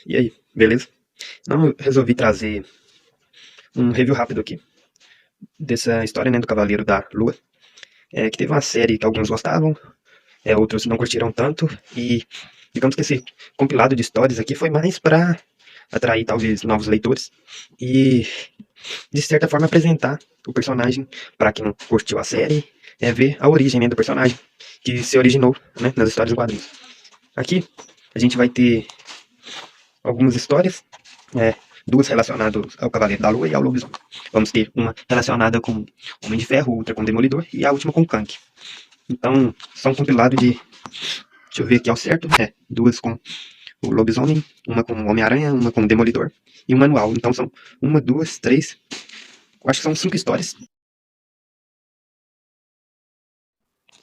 E aí, beleza? Não, eu resolvi trazer um review rápido aqui dessa história, né, do Cavaleiro da Lua. Que teve uma série que alguns gostavam, outros não curtiram tanto, e digamos que esse compilado de histórias aqui foi mais para atrair talvez novos leitores e, de certa forma, apresentar o personagem para quem não curtiu a série, ver a origem, né, do personagem que se originou, né, nas histórias em quadrinhos. Aqui a gente vai ter algumas histórias, duas relacionadas ao Cavaleiro da Lua e ao Lobisomem. Vamos ter uma relacionada com Homem de Ferro, outra com Demolidor e a última com Kang. Então, são compilados de, deixa eu ver aqui ao certo, duas com o Lobisomem, uma com o Homem-Aranha, uma com o Demolidor e um manual. Então são uma, duas, três, acho que são 5 histórias.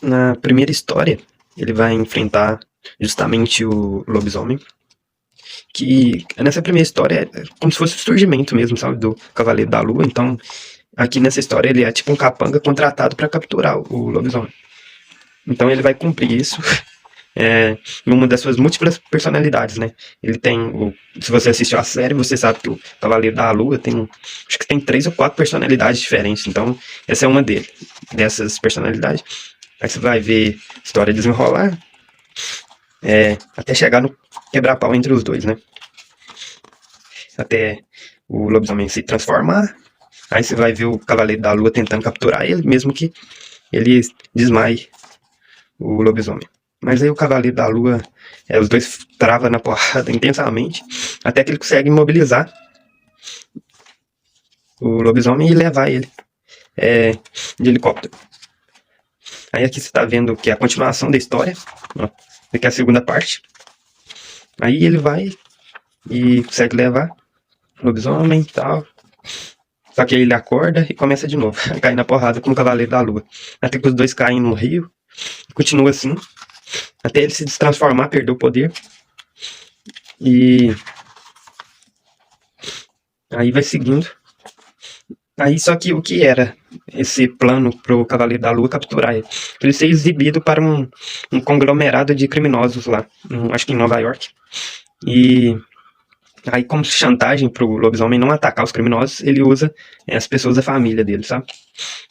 Na primeira história, ele vai enfrentar justamente o Lobisomem, que nessa primeira história é como se fosse o surgimento mesmo, sabe, do Cavaleiro da Lua. Então, aqui nessa história ele é tipo um capanga contratado para capturar o Lobisomem. Então ele vai cumprir isso em uma das suas múltiplas personalidades, né? Ele tem, se você assistiu a série, você sabe que o Cavaleiro da Lua tem, acho que tem 3 ou 4 personalidades diferentes. Então, essa é uma dessas personalidades. Aí você vai ver a história desenrolar, até chegar no quebra-pau entre os dois, né? Até o Lobisomem se transformar. Aí você vai ver o Cavaleiro da Lua tentando capturar ele, mesmo que ele desmaie o Lobisomem. Mas aí o Cavaleiro da Lua, os dois travam na porrada intensamente, até que ele consegue imobilizar o Lobisomem e levar ele de helicóptero. Aí aqui você está vendo que é a continuação da história, ó, aqui é a segunda parte. Aí ele vai e consegue levar o Lobisomem e tal. Só que aí ele acorda e começa de novo a cair na porrada com o Cavaleiro da Lua. Até que os dois caem no rio. Continua assim, até ele se transformar, perder o poder. E aí vai seguindo. Aí só que o que era esse plano pro Cavaleiro da Lua capturar ele? Ele ser exibido para um conglomerado de criminosos lá, acho que em Nova York. E aí, como chantagem pro Lobisomem não atacar os criminosos, ele usa as pessoas da família dele, sabe?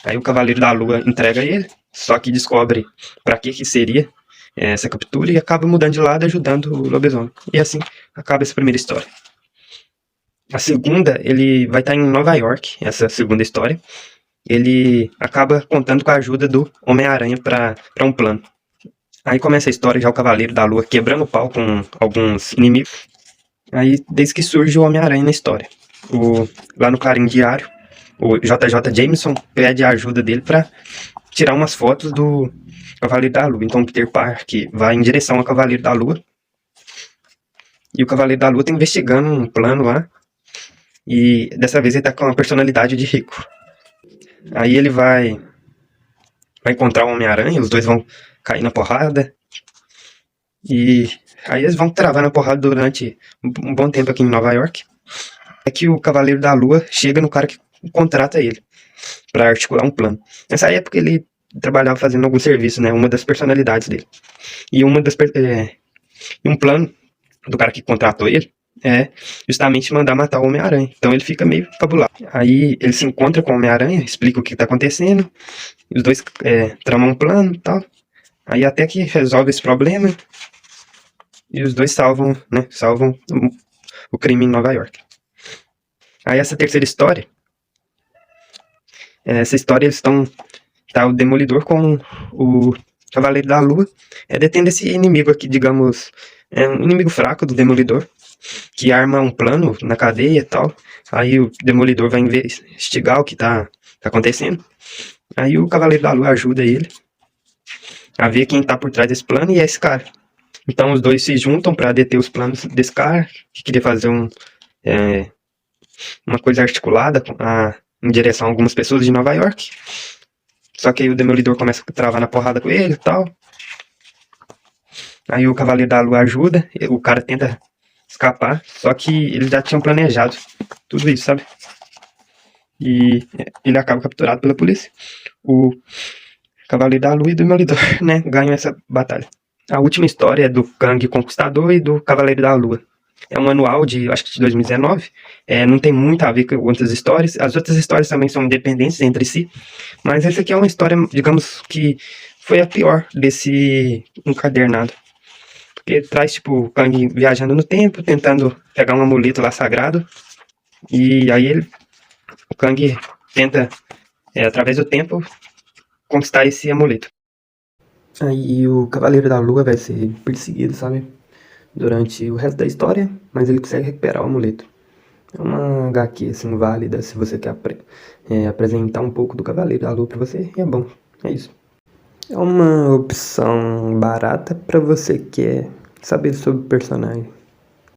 Aí o Cavaleiro da Lua entrega ele, só que descobre para que seria essa captura e acaba mudando de lado, ajudando o Lobisomem. E assim acaba essa primeira história. A segunda, ele vai estar em Nova York, essa segunda história. Ele acaba contando com a ajuda do Homem-Aranha para um plano. Aí começa a história já o Cavaleiro da Lua quebrando o pau com alguns inimigos. Aí, desde que surge o Homem-Aranha na história. Lá no Clarim Diário, o JJ Jameson pede a ajuda dele para tirar umas fotos do Cavaleiro da Lua. Então o Peter Parker vai em direção ao Cavaleiro da Lua. E o Cavaleiro da Lua tá investigando um plano lá. E dessa vez ele tá com uma personalidade de rico. Aí ele vai encontrar o Homem-Aranha, os dois vão cair na porrada. E aí eles vão travar na porrada durante um bom tempo aqui em Nova York. É que o Cavaleiro da Lua chega no cara que contrata ele para articular um plano. Nessa época ele trabalhava fazendo algum serviço, né? Uma das personalidades dele. E um plano do cara que contratou ele é justamente mandar matar o Homem-Aranha. Então ele fica meio fabulado. Aí ele se encontra com o Homem-Aranha, explica o que tá acontecendo. Os dois tramam um plano e tal. Aí até que resolve esse problema. E os dois salvam o crime em Nova York. Aí essa terceira história. Essa história eles estão. Tá o Demolidor com o Cavaleiro da Lua. Detendo esse inimigo aqui, digamos. Um inimigo fraco do Demolidor. Que arma um plano na cadeia e tal. Aí o Demolidor vai investigar o que tá acontecendo. Aí o Cavaleiro da Lua ajuda ele a ver quem tá por trás desse plano e é esse cara. Então os dois se juntam para deter os planos desse cara, que queria fazer uma coisa articulada em direção a algumas pessoas de Nova York. Só que aí o Demolidor começa a travar na porrada com ele e tal. Aí o Cavaleiro da Lua ajuda, o cara tenta escapar, só que eles já tinham planejado tudo isso, sabe? E ele acaba capturado pela polícia. O Cavaleiro da Lua e o Demolidor, né, ganham essa batalha. A última história é do Kang Conquistador e do Cavaleiro da Lua. É um anual de, acho que de 2019. Não tem muito a ver com outras histórias. As outras histórias também são independentes entre si. Mas essa aqui é uma história, digamos que foi a pior desse encadernado. Porque traz, tipo, o Kang viajando no tempo, tentando pegar um amuleto lá sagrado. E aí o Kang tenta, através do tempo, conquistar esse amuleto. Aí o Cavaleiro da Lua vai ser perseguido, sabe? Durante o resto da história, mas ele consegue recuperar o amuleto. É uma HQ, assim, válida se você quer apresentar um pouco do Cavaleiro da Lua pra você, e é bom, é isso. É uma opção barata pra você que quer saber sobre o personagem.